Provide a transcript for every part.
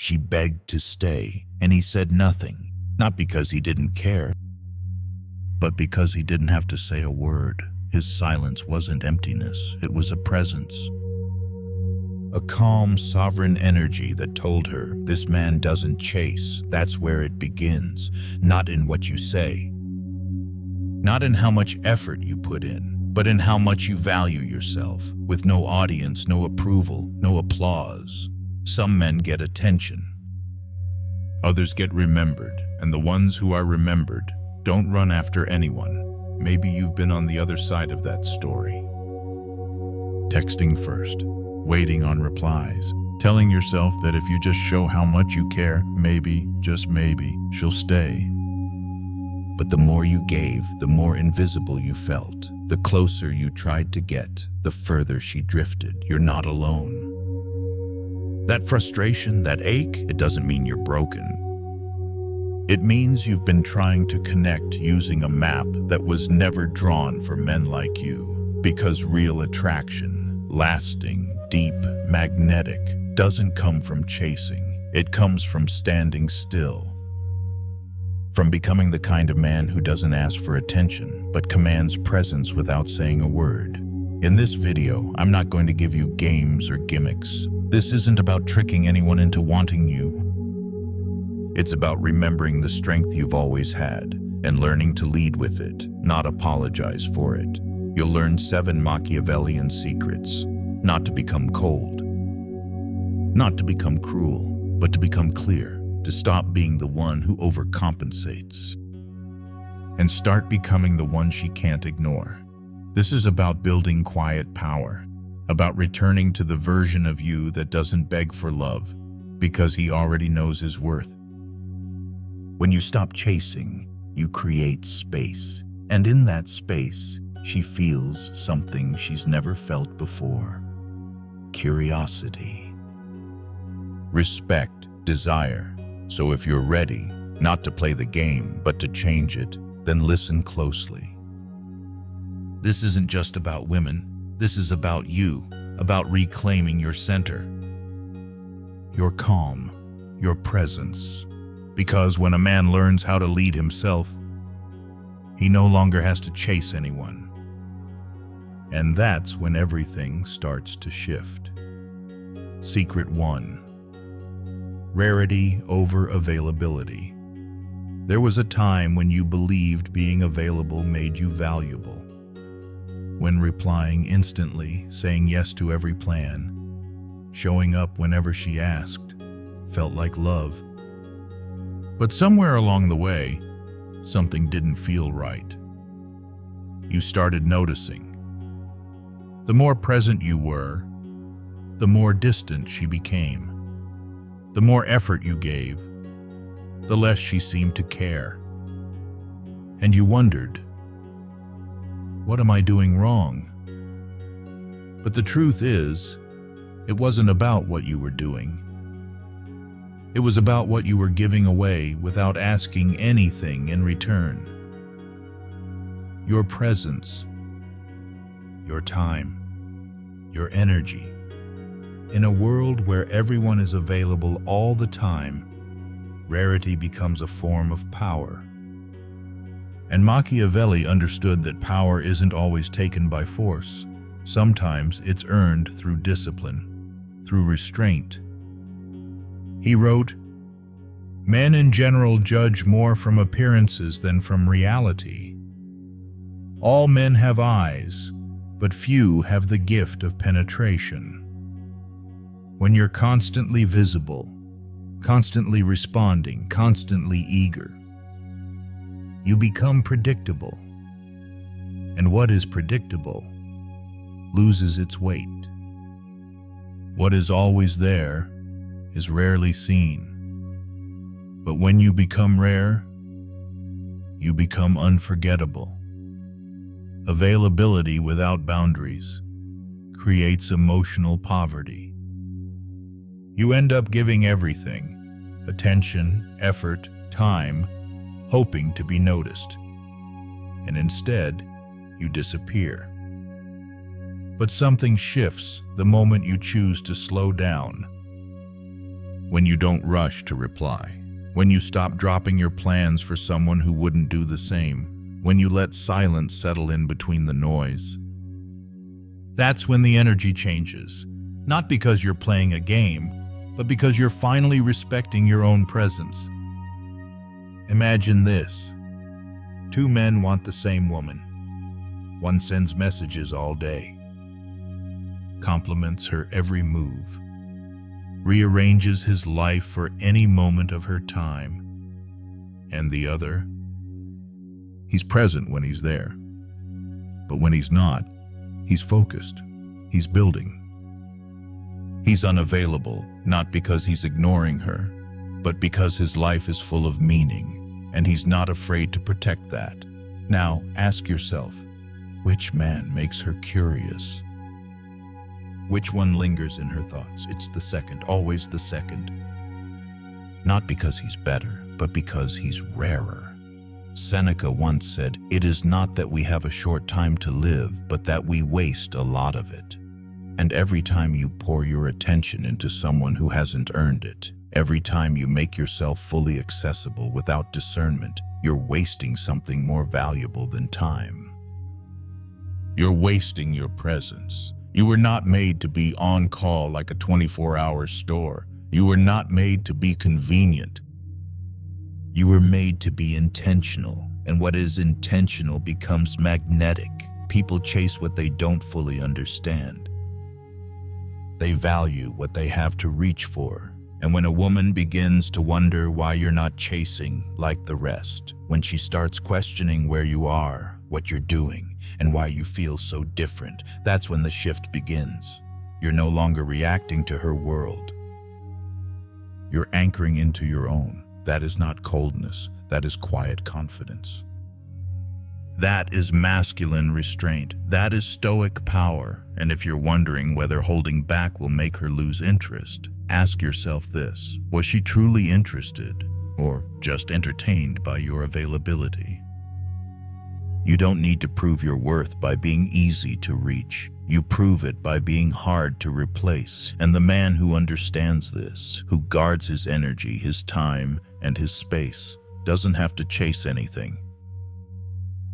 She begged to stay, and he said nothing, not because he didn't care, but because he didn't have to say a word. His silence wasn't emptiness, it was a presence. A calm, sovereign energy that told her, this man doesn't chase, that's where it begins, not in what you say. Not in how much effort you put in, but in how much you value yourself, with no audience, no approval, no applause. Some men get attention. Others get remembered, and the ones who are remembered don't run after anyone. Maybe you've been on the other side of that story. Texting first, waiting on replies, telling yourself that if you just show how much you care, maybe, just maybe, she'll stay. But the more you gave, the more invisible you felt. The closer you tried to get, the further she drifted. You're not alone. That frustration, that ache, it doesn't mean you're broken. It means you've been trying to connect using a map that was never drawn for men like you. Because real attraction, lasting, deep, magnetic, doesn't come from chasing. It comes from standing still. From becoming the kind of man who doesn't ask for attention, but commands presence without saying a word. In this video, I'm not going to give you games or gimmicks. This isn't about tricking anyone into wanting you. It's about remembering the strength you've always had and learning to lead with it, not apologize for it. You'll learn 7 Machiavellian secrets, not to become cold, not to become cruel, but to become clear, to stop being the one who overcompensates and start becoming the one she can't ignore. This is about building quiet power, about returning to the version of you that doesn't beg for love because he already knows his worth. When you stop chasing, you create space. And in that space, she feels something she's never felt before. Curiosity. Respect, desire. So if you're ready, not to play the game, but to change it, then listen closely. This isn't just about women. This is about you, about reclaiming your center. Your calm, your presence. Because when a man learns how to lead himself, he no longer has to chase anyone. And that's when everything starts to shift. Secret 1. Rarity over availability. There was a time when you believed being available made you valuable. When replying instantly, saying yes to every plan, showing up whenever she asked, felt like love. But somewhere along the way, something didn't feel right. You started noticing. The more present you were, the more distant she became. The more effort you gave, the less she seemed to care. And you wondered, what am I doing wrong? But the truth is, it wasn't about what you were doing. It was about what you were giving away without asking anything in return. Your presence, your time, your energy. In a world where everyone is available all the time, rarity becomes a form of power. And Machiavelli understood that power isn't always taken by force. Sometimes it's earned through discipline, through restraint. He wrote, "Men in general judge more from appearances than from reality. All men have eyes, but few have the gift of penetration." When you're constantly visible, constantly responding, constantly eager, you become predictable. And what is predictable loses its weight. What is always there is rarely seen. But when you become rare, you become unforgettable. Availability without boundaries creates emotional poverty. You end up giving everything, attention, effort, time, hoping to be noticed. And instead, you disappear. But something shifts the moment you choose to slow down. when you don't rush to reply, when you stop dropping your plans for someone who wouldn't do the same, when you let silence settle in between the noise. That's when the energy changes, not because you're playing a game, but because you're finally respecting your own presence. Imagine this. Two men want the same woman. One sends messages all day, compliments her every move, rearranges his life for any moment of her time. And the other, he's present when he's there. But when he's not, he's focused. He's building. He's unavailable, not because he's ignoring her, but because his life is full of meaning, and he's not afraid to protect that. Now, ask yourself, which man makes her curious? Which one lingers in her thoughts? It's the second, always the second. Not because he's better, but because he's rarer. Seneca once said, "It is not that we have a short time to live, but that we waste a lot of it." And every time you pour your attention into someone who hasn't earned it, every time you make yourself fully accessible without discernment, you're wasting something more valuable than time. You're wasting your presence. You were not made to be on call like a 24-hour store. You were not made to be convenient. You were made to be intentional, and what is intentional becomes magnetic. People chase what they don't fully understand. They value what they have to reach for. And when a woman begins to wonder why you're not chasing like the rest, when she starts questioning where you are, what you're doing, and why you feel so different, that's when the shift begins. You're no longer reacting to her world. You're anchoring into your own. That is not coldness. That is quiet confidence. That is masculine restraint. That is stoic power. And if you're wondering whether holding back will make her lose interest, ask yourself this: was she truly interested, or just entertained by your availability? You don't need to prove your worth by being easy to reach. You prove it by being hard to replace. And the man who understands this, who guards his energy, his time, and his space, doesn't have to chase anything.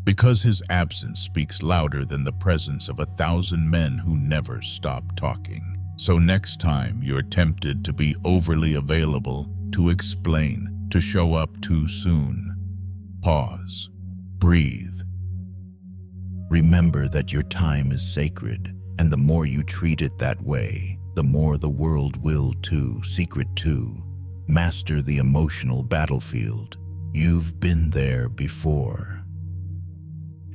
Because his absence speaks louder than the presence of 1,000 men who never stop talking. So next time you're tempted to be overly available, to explain, to show up too soon, pause, breathe. Remember that your time is sacred, and the more you treat it that way, the more the world will too. Secret 2. Master the emotional battlefield. You've been there before.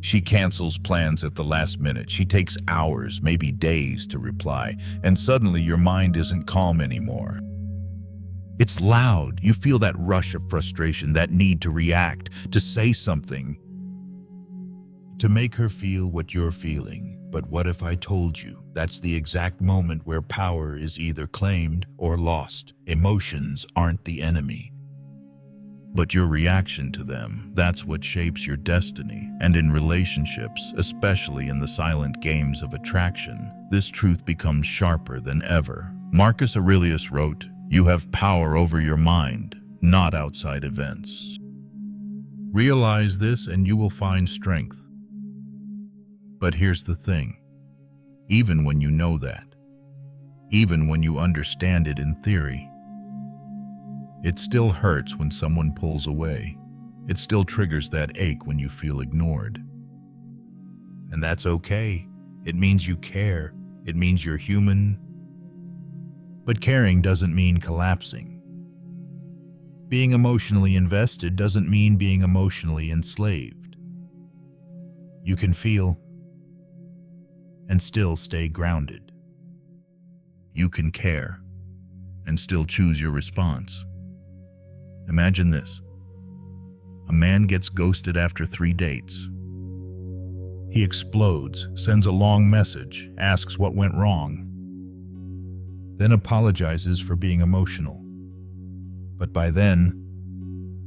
She cancels plans at the last minute. She takes hours, maybe days to reply, and suddenly your mind isn't calm anymore. It's loud. You feel that rush of frustration, that need to react, to say something, to make her feel what you're feeling. But what if I told you that's the exact moment where power is either claimed or lost? Emotions aren't the enemy, but your reaction to them. That's what shapes your destiny. And in relationships, especially in the silent games of attraction, this truth becomes sharper than ever. Marcus Aurelius wrote, "You have power over your mind, not outside events." Realize this and you will find strength. But here's the thing. Even when you know that, even when you understand it in theory, it still hurts when someone pulls away. It still triggers that ache when you feel ignored. And that's okay. It means you care. It means you're human. But caring doesn't mean collapsing. Being emotionally invested doesn't mean being emotionally enslaved. You can feel and still stay grounded. You can care and still choose your response. Imagine this. A man gets ghosted after 3 dates. He explodes, sends a long message, asks what went wrong, then apologizes for being emotional. But by then,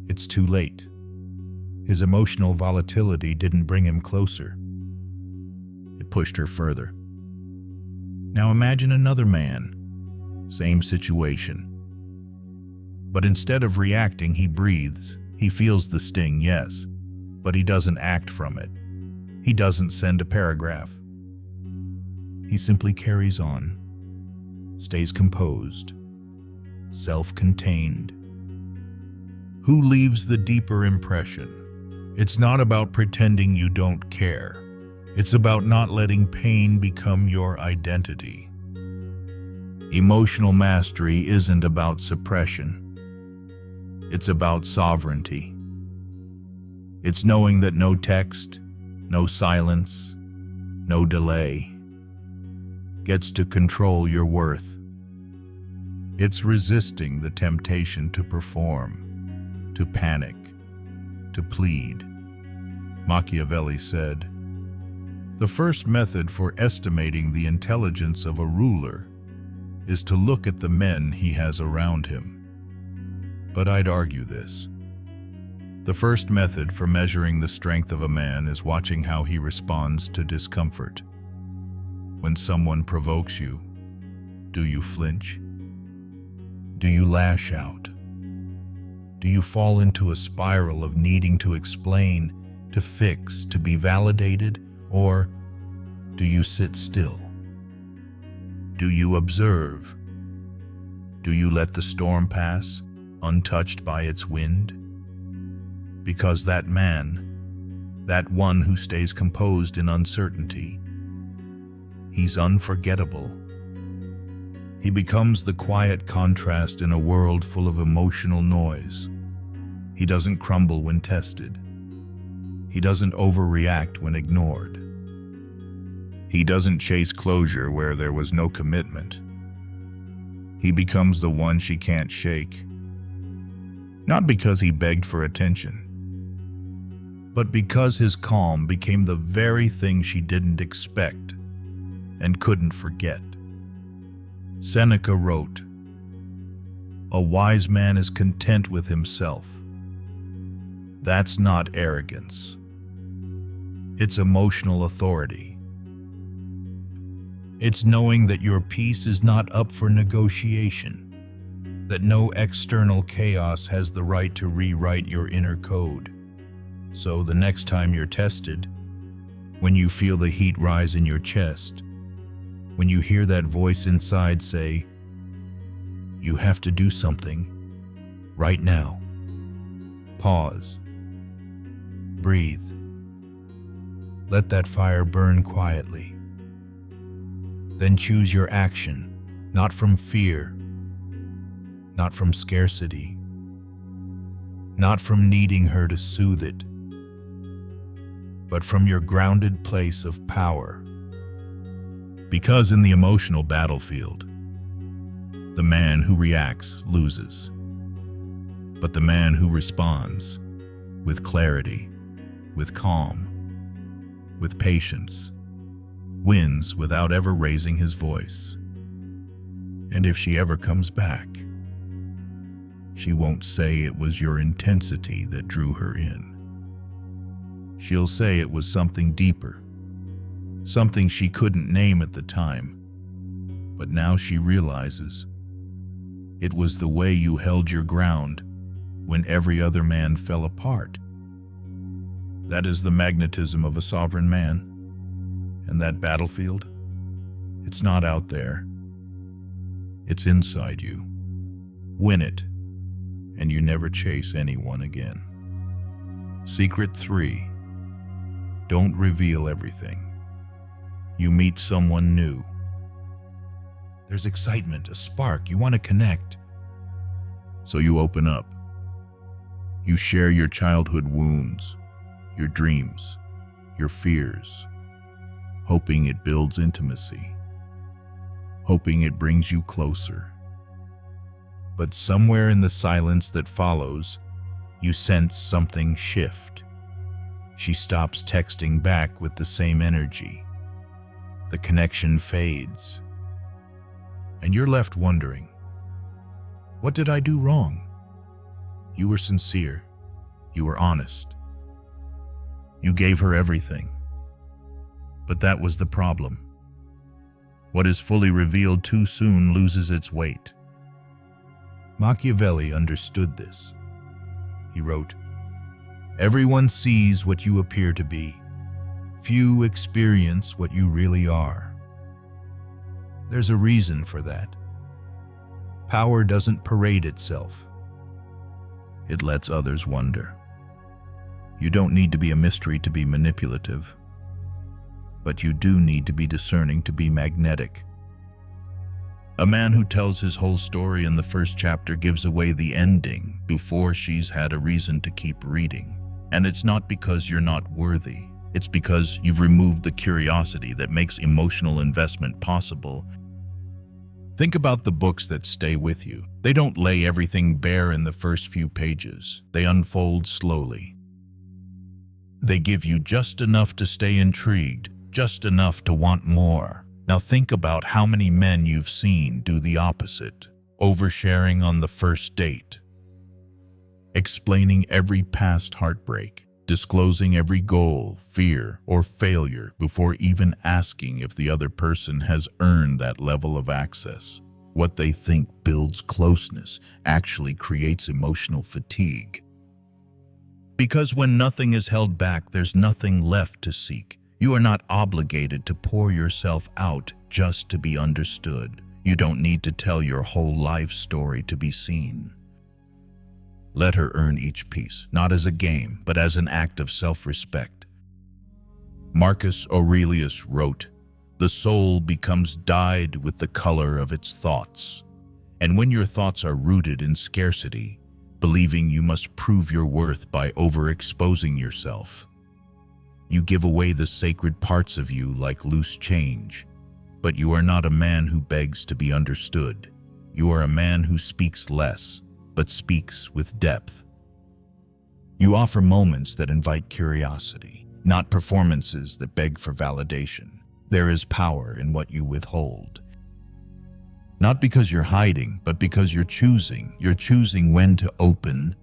it's too late. His emotional volatility didn't bring him closer. It pushed her further. Now imagine another man, same situation. But instead of reacting, he breathes. He feels the sting, yes, but he doesn't act from it. He doesn't send a paragraph. He simply carries on, stays composed, self-contained. Who leaves the deeper impression? It's not about pretending you don't care. It's about not letting pain become your identity. Emotional mastery isn't about suppression. It's about sovereignty. It's knowing that no text, no silence, no delay gets to control your worth. It's resisting the temptation to perform, to panic, to plead. Machiavelli said, "The first method for estimating the intelligence of a ruler is to look at the men he has around him." But I'd argue this. The first method for measuring the strength of a man is watching how he responds to discomfort. When someone provokes you, do you flinch? Do you lash out? Do you fall into a spiral of needing to explain, to fix, to be validated? Or do you sit still? Do you observe? Do you let the storm pass, untouched by its wind? Because that man, that one who stays composed in uncertainty, he's unforgettable. He becomes the quiet contrast in a world full of emotional noise. He doesn't crumble when tested. He doesn't overreact when ignored. He doesn't chase closure where there was no commitment. He becomes the one she can't shake. Not because he begged for attention, but because his calm became the very thing she didn't expect and couldn't forget. Seneca wrote, "A wise man is content with himself." That's not arrogance. It's emotional authority. It's knowing that your peace is not up for negotiation, that no external chaos has the right to rewrite your inner code. So the next time you're tested, when you feel the heat rise in your chest, when you hear that voice inside say, "You have to do something right now," pause, breathe, let that fire burn quietly. Then choose your action, not from fear, not from scarcity, not from needing her to soothe it, but from your grounded place of power. Because in the emotional battlefield, the man who reacts loses, but the man who responds with clarity, with calm, with patience, wins without ever raising his voice. And if she ever comes back, she won't say it was your intensity that drew her in. She'll say it was something deeper, something she couldn't name at the time, but now she realizes it was the way you held your ground when every other man fell apart. That is the magnetism of a sovereign man. And that battlefield, it's not out there. It's inside you. Win it, and you never chase anyone again. Secret 3. Don't reveal everything. You meet someone new. There's excitement, a spark, you want to connect. So you open up. You share your childhood wounds, your dreams, your fears, hoping it builds intimacy, hoping it brings you closer. But somewhere in the silence that follows, you sense something shift. She stops texting back with the same energy. The connection fades. And you're left wondering, what did I do wrong? You were sincere. You were honest. You gave her everything. But that was the problem. What is fully revealed too soon loses its weight. Machiavelli understood this. He wrote, "Everyone sees what you appear to be. Few experience what you really are." There's a reason for that. Power doesn't parade itself. It lets others wonder. You don't need to be a mystery to be manipulative, but you do need to be discerning to be magnetic. A man who tells his whole story in the first chapter gives away the ending before she's had a reason to keep reading. And it's not because you're not worthy. It's because you've removed the curiosity that makes emotional investment possible. Think about the books that stay with you. They don't lay everything bare in the first few pages. They unfold slowly. They give you just enough to stay intrigued, just enough to want more. Now think about how many men you've seen do the opposite, oversharing on the first date, explaining every past heartbreak, disclosing every goal, fear, or failure before even asking if the other person has earned that level of access. What they think builds closeness actually creates emotional fatigue. Because when nothing is held back, there's nothing left to seek. You are not obligated to pour yourself out just to be understood. You don't need to tell your whole life story to be seen. Let her earn each piece, not as a game, but as an act of self-respect. Marcus Aurelius wrote, "The soul becomes dyed with the color of its thoughts." And when your thoughts are rooted in scarcity, believing you must prove your worth by overexposing yourself, you give away the sacred parts of you like loose change. But you are not a man who begs to be understood. You are a man who speaks less, but speaks with depth. You offer moments that invite curiosity, not performances that beg for validation. There is power in what you withhold. Not because you're hiding, but because you're choosing. You're choosing when to open,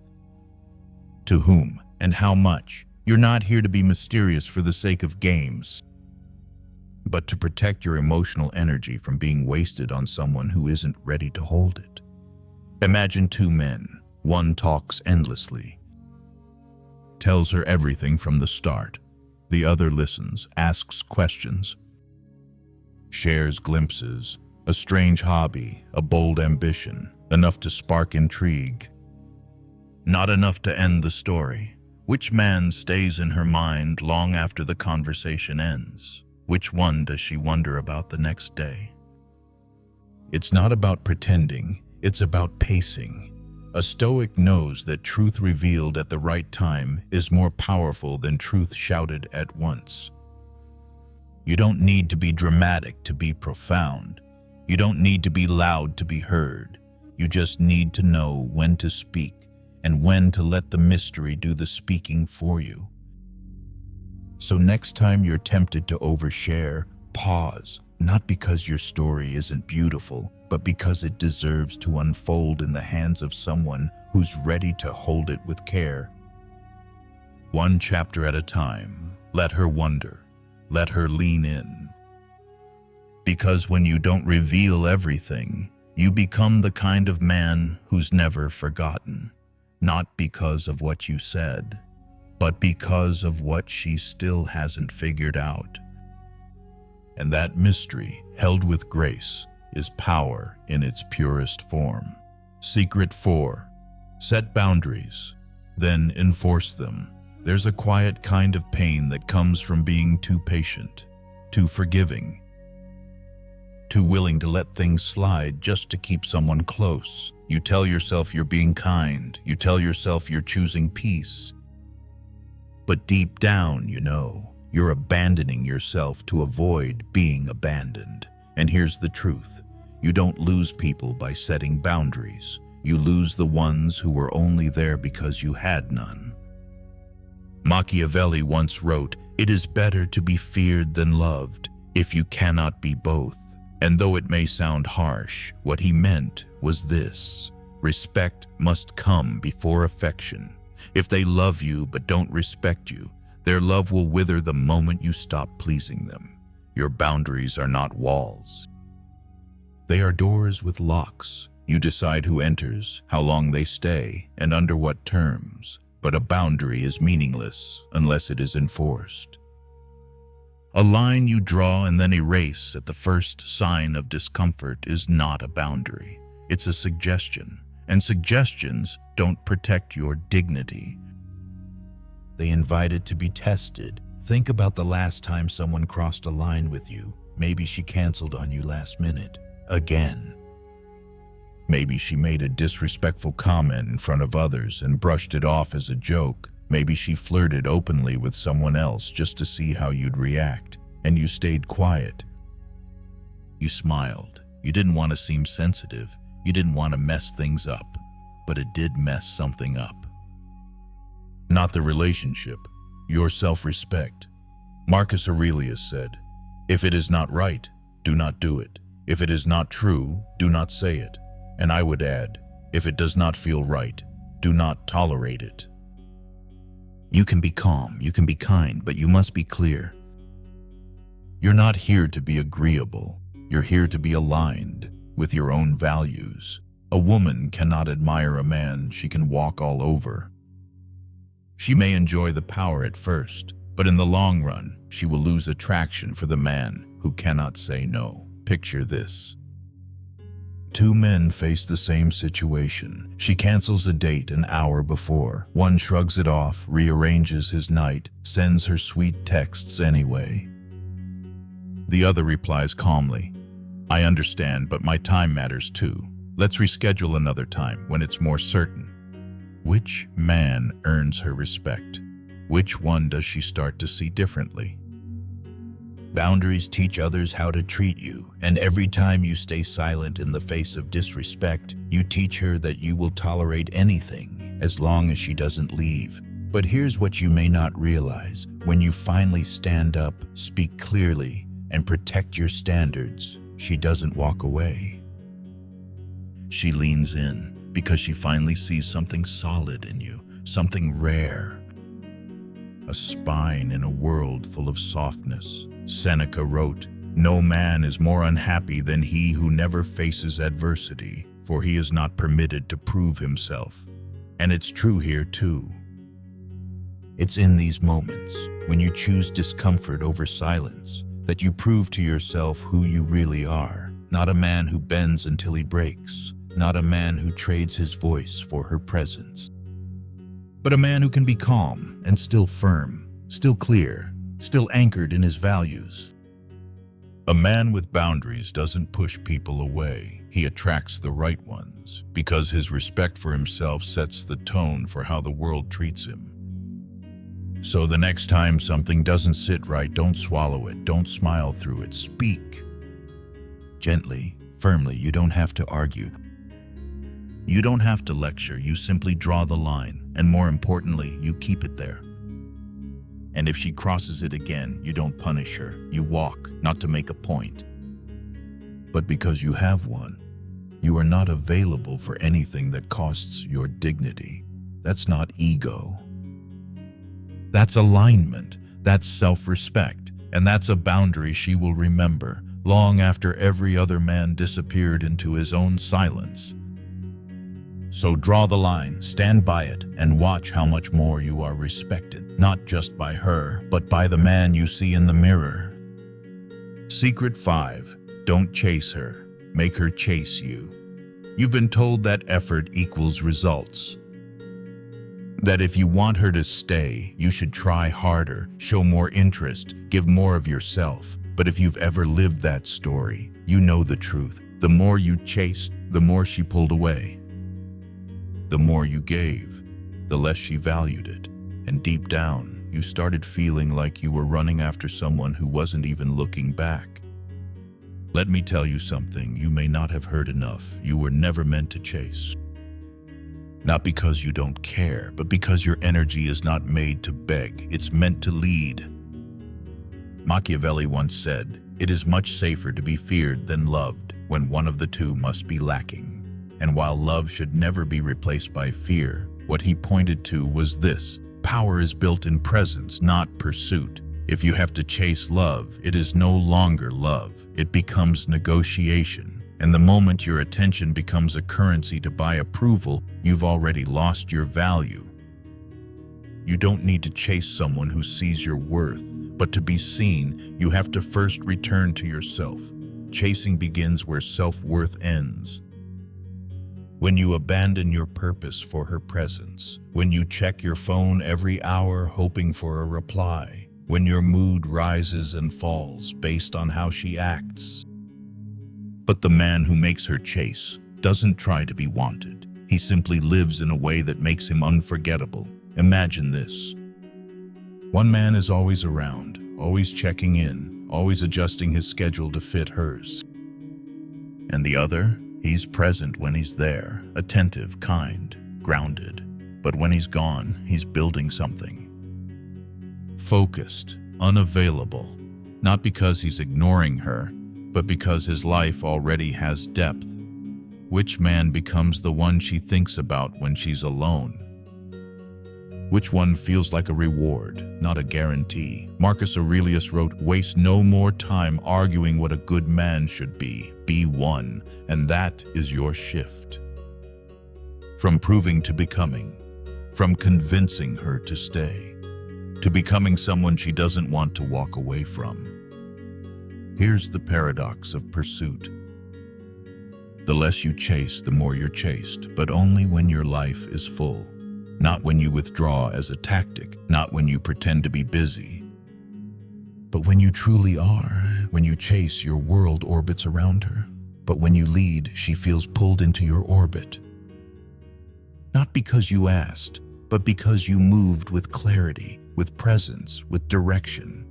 to whom, and how much. You're not here to be mysterious for the sake of games, but to protect your emotional energy from being wasted on someone who isn't ready to hold it. Imagine two men. One talks endlessly, tells her everything from the start. The other listens, asks questions, shares glimpses, a strange hobby, a bold ambition, enough to spark intrigue, not enough to end the story. Which man stays in her mind long after the conversation ends? Which one does she wonder about the next day? It's not about pretending, it's about pacing. A Stoic knows that truth revealed at the right time is more powerful than truth shouted at once. You don't need to be dramatic to be profound. You don't need to be loud to be heard. You just need to know when to speak and when to let the mystery do the speaking for you. So next time you're tempted to overshare, pause, not because your story isn't beautiful, but because it deserves to unfold in the hands of someone who's ready to hold it with care. One chapter at a time, let her wonder, let her lean in. Because when you don't reveal everything, you become the kind of man who's never forgotten. Not because of what you said, but because of what she still hasn't figured out. And that mystery, held with grace, is power in its purest form. Secret 4. Set boundaries, then enforce them. There's a quiet kind of pain that comes from being too patient, too forgiving, too willing to let things slide just to keep someone close. You tell yourself you're being kind. You tell yourself you're choosing peace. But deep down, you know, you're abandoning yourself to avoid being abandoned. And here's the truth. You don't lose people by setting boundaries. You lose the ones who were only there because you had none. Machiavelli once wrote, "It is better to be feared than loved, if you cannot be both." And though it may sound harsh, what he meant was this: respect must come before affection. If they love you but don't respect you, their love will wither the moment you stop pleasing them. Your boundaries are not walls. They are doors with locks. You decide who enters, how long they stay, and under what terms. But a boundary is meaningless unless it is enforced. A line you draw and then erase at the first sign of discomfort is not a boundary. It's a suggestion, and suggestions don't protect your dignity. They invite it to be tested. Think about the last time someone crossed a line with you. Maybe she canceled on you last minute. Again. Maybe she made a disrespectful comment in front of others and brushed it off as a joke. Maybe she flirted openly with someone else just to see how you'd react, and you stayed quiet. You smiled. You didn't want to seem sensitive. You didn't want to mess things up, but it did mess something up. Not the relationship, your self-respect. Marcus Aurelius said, "If it is not right, do not do it. If it is not true, do not say it." And I would add, if it does not feel right, do not tolerate it. You can be calm, you can be kind, but you must be clear. You're not here to be agreeable. You're here to be aligned with your own values. A woman cannot admire a man she can walk all over. She may enjoy the power at first, but in the long run, she will lose attraction for the man who cannot say no. Picture this. Two men face the same situation. She cancels a date an hour before. One shrugs it off, rearranges his night, sends her sweet texts anyway. The other replies calmly, "I understand, but my time matters too. Let's reschedule another time when it's more certain." Which man earns her respect? Which one does she start to see differently? Boundaries teach others how to treat you, and every time you stay silent in the face of disrespect, you teach her that you will tolerate anything as long as she doesn't leave. But here's what you may not realize. When you finally stand up, speak clearly, and protect your standards, she doesn't walk away. She leans in because she finally sees something solid in you, something rare. A spine in a world full of softness. Seneca wrote, "No man is more unhappy than he who never faces adversity, for he is not permitted to prove himself." And it's true here too. It's in these moments, when you choose discomfort over silence, that you prove to yourself who you really are. Not a man who bends until he breaks, not a man who trades his voice for her presence, but a man who can be calm and still firm, still clear, still anchored in his values. A man with boundaries doesn't push people away. He attracts the right ones because his respect for himself sets the tone for how the world treats him. So the next time something doesn't sit right, don't swallow it, don't smile through it, speak. Gently, firmly, you don't have to argue. You don't have to lecture, you simply draw the line, and more importantly, you keep it there. And if she crosses it again, you don't punish her. You walk, not to make a point, but because you have one. You are not available for anything that costs your dignity. That's not ego. That's alignment, that's self-respect, and that's a boundary she will remember long after every other man disappeared into his own silence. So draw the line, stand by it, and watch how much more you are respected, not just by her, but by the man you see in the mirror. Secret 5. Don't chase her. Make her chase you. You've been told that effort equals results. That if you want her to stay, you should try harder, show more interest, give more of yourself. But if you've ever lived that story, you know the truth. The more you chased, the more she pulled away. The more you gave, the less she valued it. And deep down, you started feeling like you were running after someone who wasn't even looking back. Let me tell you something you may not have heard enough. You were never meant to chase. Not because you don't care, but because your energy is not made to beg. It's meant to lead. Machiavelli once said, "It is much safer to be feared than loved when one of the two must be lacking." And while love should never be replaced by fear, what he pointed to was this: power is built in presence, not pursuit. If you have to chase love, it is no longer love. It becomes negotiation. And the moment your attention becomes a currency to buy approval, you've already lost your value. You don't need to chase someone who sees your worth, but to be seen, you have to first return to yourself. Chasing begins where self-worth ends. When you abandon your purpose for her presence, when you check your phone every hour hoping for a reply, when your mood rises and falls based on how she acts. But the man who makes her chase doesn't try to be wanted. He simply lives in a way that makes him unforgettable. Imagine this. One man is always around, always checking in, always adjusting his schedule to fit hers. And the other, he's present when he's there, attentive, kind, grounded. But when he's gone, he's building something. Focused, unavailable, not because he's ignoring her, but because his life already has depth. Which man becomes the one she thinks about when she's alone? Which one feels like a reward, not a guarantee? Marcus Aurelius wrote, "Waste no more time arguing what a good man should be. Be one, and that is your shift." From proving to becoming, from convincing her to stay, to becoming someone she doesn't want to walk away from. Here's the paradox of pursuit. The less you chase, the more you're chased, but only when your life is full. Not when you withdraw as a tactic, not when you pretend to be busy. But when you truly are, when you chase, your world orbits around her. But when you lead, she feels pulled into your orbit. Not because you asked, but because you moved with clarity, with presence, with direction.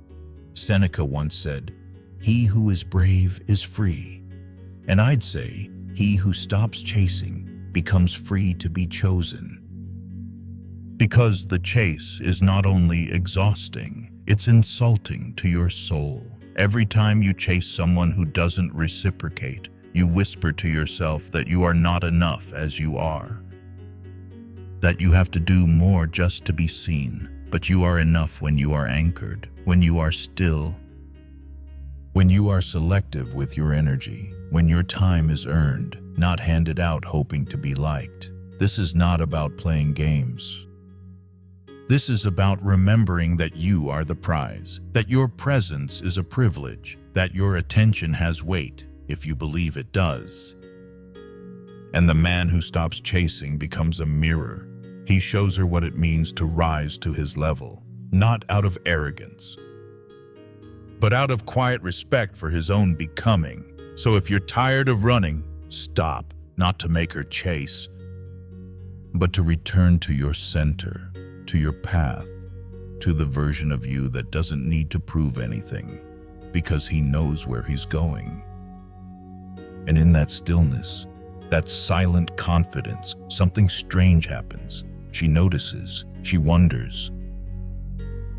Seneca once said, "He who is brave is free." And I'd say, he who stops chasing becomes free to be chosen. Because the chase is not only exhausting, it's insulting to your soul. Every time you chase someone who doesn't reciprocate, you whisper to yourself that you are not enough as you are. That you have to do more just to be seen, but you are enough when you are anchored, when you are still, when you are selective with your energy, when your time is earned, not handed out hoping to be liked. This is not about playing games. This is about remembering that you are the prize, that your presence is a privilege, that your attention has weight, if you believe it does. And the man who stops chasing becomes a mirror. He shows her what it means to rise to his level, not out of arrogance, but out of quiet respect for his own becoming. So if you're tired of running, stop, not to make her chase, but to return to your center, to your path, to the version of you that doesn't need to prove anything, because he knows where he's going. And in that stillness, that silent confidence, something strange happens. She notices, she wonders,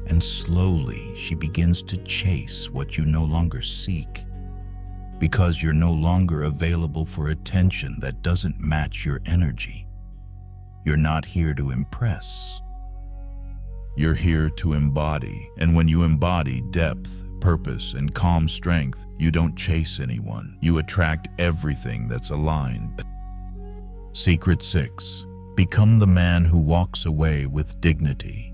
and slowly she begins to chase what you no longer seek, because you're no longer available for attention that doesn't match your energy. You're not here to impress. You're here to embody, and when you embody depth, purpose, and calm strength, you don't chase anyone. You attract everything that's aligned. Secret 6. Become the man who walks away with dignity.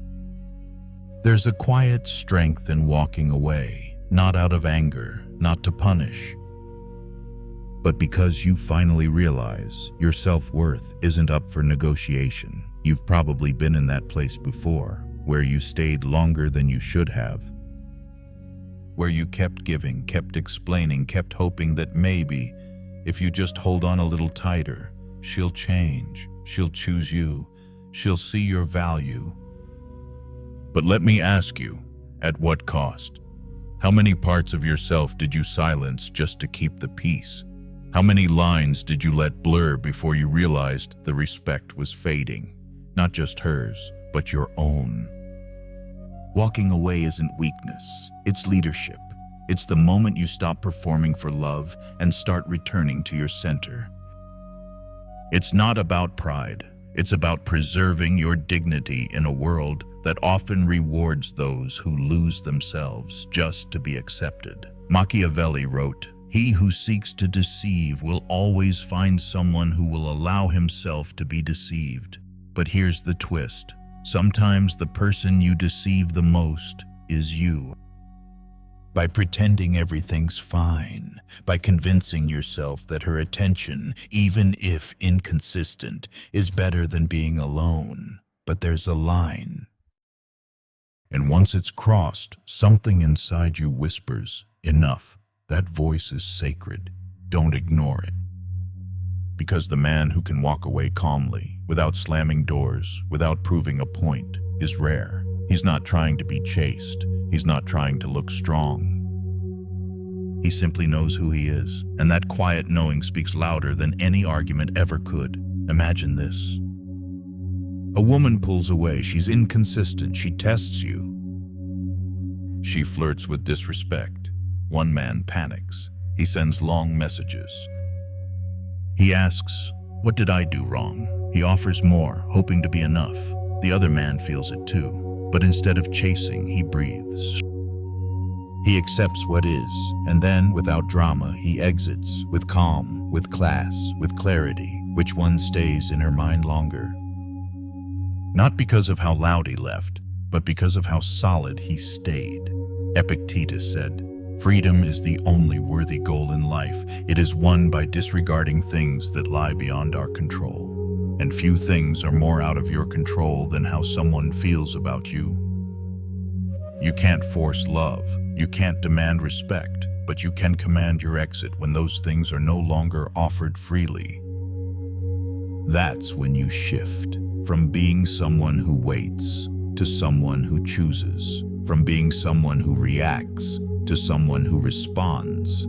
There's a quiet strength in walking away, not out of anger, not to punish, but because you finally realize your self-worth isn't up for negotiation. You've probably been in that place before, where you stayed longer than you should have, where you kept giving, kept explaining, kept hoping that maybe, if you just hold on a little tighter, she'll change, she'll choose you, she'll see your value. But let me ask you, at what cost? How many parts of yourself did you silence just to keep the peace? How many lines did you let blur before you realized the respect was fading? Not just hers, but your own. Walking away isn't weakness, it's leadership. It's the moment you stop performing for love and start returning to your center. It's not about pride, it's about preserving your dignity in a world that often rewards those who lose themselves just to be accepted. Machiavelli wrote, He who seeks to deceive will always find someone who will allow himself to be deceived. But here's the twist. Sometimes the person you deceive the most is you. By pretending everything's fine, by convincing yourself that her attention, even if inconsistent, is better than being alone. But there's a line. And once it's crossed, something inside you whispers, "Enough." That voice is sacred. Don't ignore it. Because the man who can walk away calmly, without slamming doors, without proving a point, is rare. He's not trying to be chaste. He's not trying to look strong. He simply knows who he is, and that quiet knowing speaks louder than any argument ever could. Imagine this. A woman pulls away. She's inconsistent. She tests you. She flirts with disrespect. One man panics. He sends long messages. He asks, "What did I do wrong?" He offers more, hoping to be enough. The other man feels it too, but instead of chasing, he breathes. He accepts what is, and then, without drama, he exits, with calm, with class, with clarity. Which one stays in her mind longer? Not because of how loud he left, but because of how solid he stayed. Epictetus said, "Freedom is the only worthy goal in life. It is won by disregarding things that lie beyond our control. And few things are more out of your control than how someone feels about you." You can't force love. You can't demand respect, but you can command your exit when those things are no longer offered freely. That's when you shift from being someone who waits to someone who chooses, from being someone who reacts to someone who responds.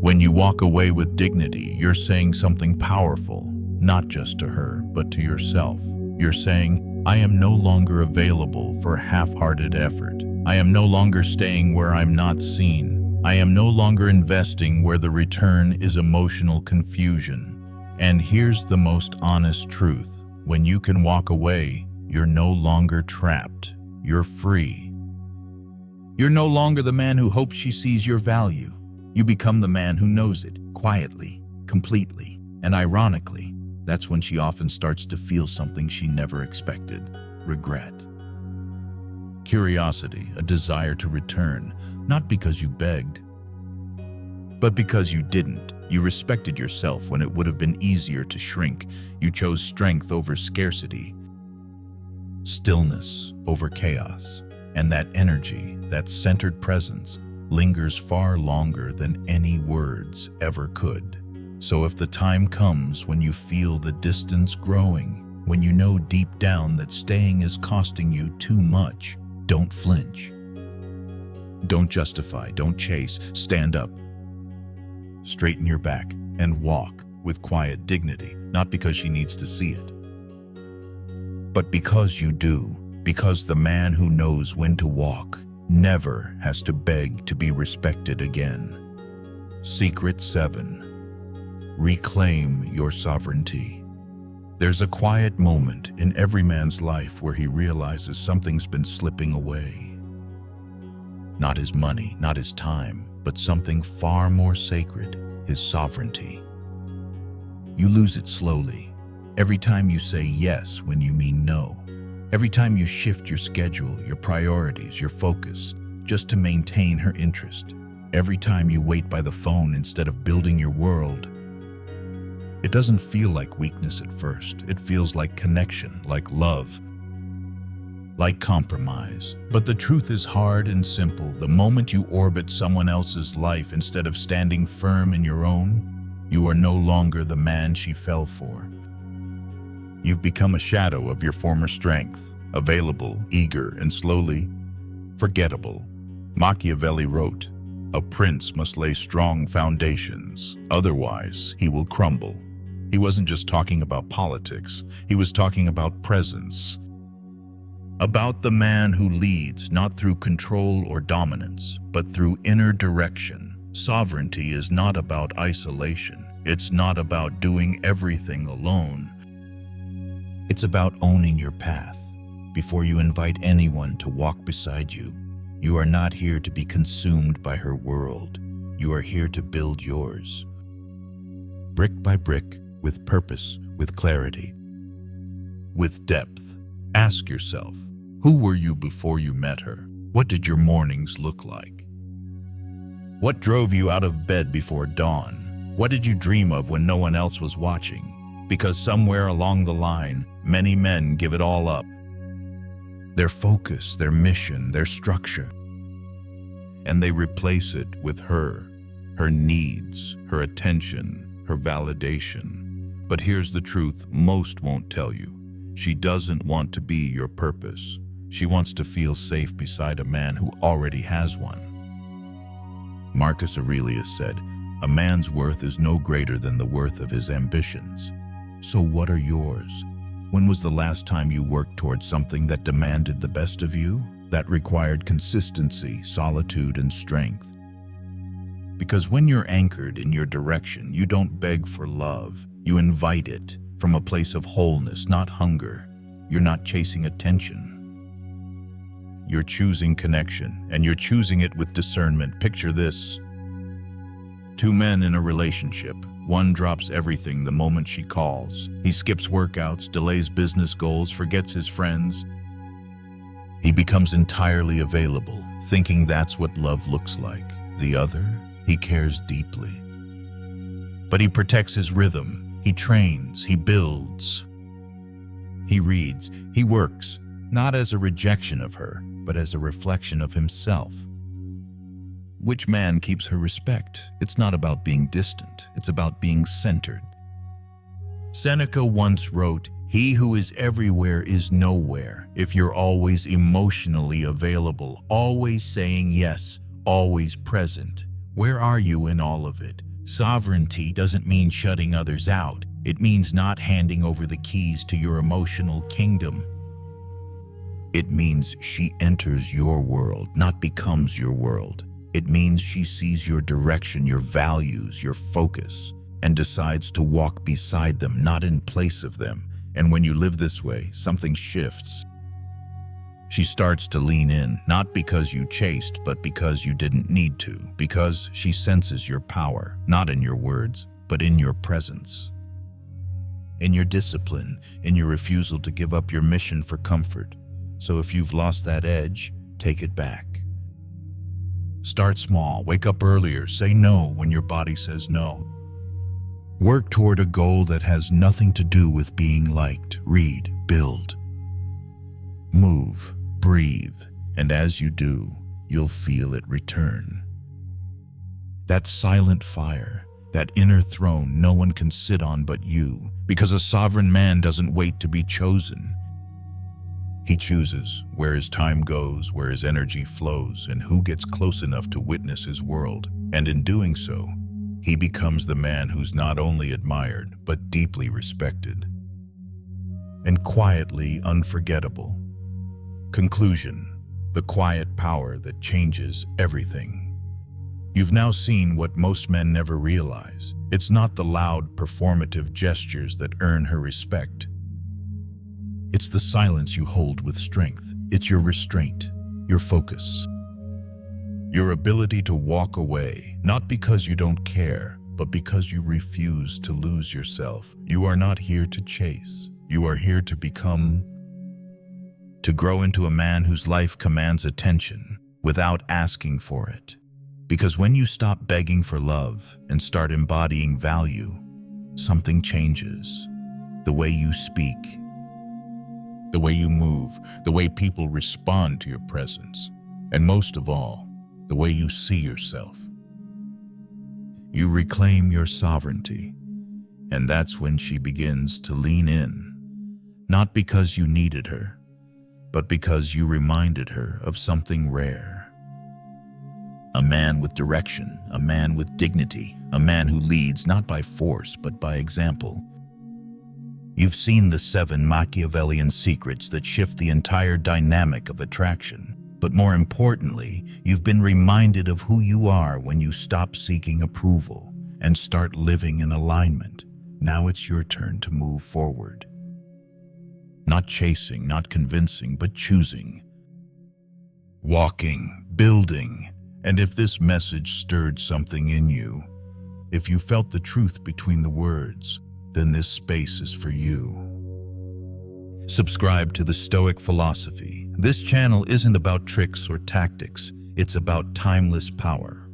When you walk away with dignity, you're saying something powerful, not just to her, but to yourself. You're saying, "I am no longer available for half-hearted effort. I am no longer staying where I'm not seen. I am no longer investing where the return is emotional confusion." And here's the most honest truth. When you can walk away, you're no longer trapped. You're free. You're no longer the man who hopes she sees your value. You become the man who knows it, quietly, completely, and ironically. That's when she often starts to feel something she never expected: regret. Curiosity, a desire to return, not because you begged, but because you didn't. You respected yourself when it would have been easier to shrink. You chose strength over scarcity, stillness over chaos. And that energy, that centered presence, lingers far longer than any words ever could. So if the time comes when you feel the distance growing, when you know deep down that staying is costing you too much, don't flinch. Don't justify, don't chase, stand up. Straighten your back and walk with quiet dignity, not because she needs to see it, but because you do, because the man who knows when to walk never has to beg to be respected again. Secret 7. Reclaim your sovereignty. There's a quiet moment in every man's life where he realizes something's been slipping away. Not his money, not his time, but something far more sacred, his sovereignty. You lose it slowly. Every time you say yes when you mean no. Every time you shift your schedule, your priorities, your focus, just to maintain her interest. Every time you wait by the phone instead of building your world. It doesn't feel like weakness at first. It feels like connection, like love, like compromise. But the truth is hard and simple. The moment you orbit someone else's life instead of standing firm in your own, you are no longer the man she fell for. You've become a shadow of your former strength, available, eager, and slowly forgettable. Machiavelli wrote, "A prince must lay strong foundations, otherwise he will crumble." He wasn't just talking about politics, he was talking about presence. About the man who leads, not through control or dominance, but through inner direction. Sovereignty is not about isolation. It's not about doing everything alone. It's about owning your path. Before you invite anyone to walk beside you, you are not here to be consumed by her world. You are here to build yours. Brick by brick, with purpose, with clarity, with depth. Ask yourself, who were you before you met her? What did your mornings look like? What drove you out of bed before dawn? What did you dream of when no one else was watching? Because somewhere along the line, many men give it all up. Their focus, their mission, their structure. And they replace it with her needs, her attention, her validation. But here's the truth most won't tell you. She doesn't want to be your purpose. She wants to feel safe beside a man who already has one. Marcus Aurelius said, "A man's worth is no greater than the worth of his ambitions." So what are yours? When was the last time you worked towards something that demanded the best of you? That required consistency, solitude, and strength? Because when you're anchored in your direction, you don't beg for love. You invite it from a place of wholeness, not hunger. You're not chasing attention. You're choosing connection, and you're choosing it with discernment. Picture this. Two men in a relationship. One drops everything the moment she calls. He skips workouts, delays business goals, forgets his friends. He becomes entirely available, thinking that's what love looks like. The other, he cares deeply. But he protects his rhythm. He trains, he builds. He reads, he works, not as a rejection of her, but as a reflection of himself. Which man keeps her respect? It's not about being distant, it's about being centered. Seneca once wrote, "He who is everywhere is nowhere." If you're always emotionally available, always saying yes, always present, where are you in all of it? Sovereignty doesn't mean shutting others out. It means not handing over the keys to your emotional kingdom. It means she enters your world, not becomes your world. It means she sees your direction, your values, your focus, and decides to walk beside them, not in place of them. And when you live this way, something shifts. She starts to lean in, not because you chased, but because you didn't need to, because she senses your power, not in your words, but in your presence. In your discipline, in your refusal to give up your mission for comfort. So if you've lost that edge, take it back. Start small, wake up earlier, say no when your body says no. Work toward a goal that has nothing to do with being liked. Read, build, move, breathe, and as you do, you'll feel it return. That silent fire, that inner throne no one can sit on but you, because a sovereign man doesn't wait to be chosen. He chooses where his time goes, where his energy flows, and who gets close enough to witness his world. And in doing so, he becomes the man who's not only admired, but deeply respected. And quietly unforgettable. Conclusion: the quiet power that changes everything. You've now seen what most men never realize. It's not the loud, performative gestures that earn her respect. It's the silence you hold with strength. It's your restraint, your focus. Your ability to walk away, not because you don't care, but because you refuse to lose yourself. You are not here to chase. You are here to become, to grow into a man whose life commands attention without asking for it. Because when you stop begging for love and start embodying value, something changes. The way you speak, the way you move, the way people respond to your presence, and most of all, the way you see yourself. You reclaim your sovereignty, and that's when she begins to lean in, not because you needed her, but because you reminded her of something rare. A man with direction, a man with dignity, a man who leads not by force, but by example. You've seen the 7 Machiavellian secrets that shift the entire dynamic of attraction. But more importantly, you've been reminded of who you are when you stop seeking approval and start living in alignment. Now it's your turn to move forward. Not chasing, not convincing, but choosing. Walking, building, And if this message stirred something in you, if you felt the truth between the words, then this space is for you. Subscribe to the Stoic Philosophy. This channel isn't about tricks or tactics. It's about timeless power.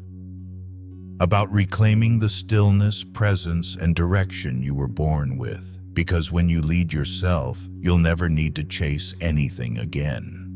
About reclaiming the stillness, presence, and direction you were born with. Because when you lead yourself, you'll never need to chase anything again.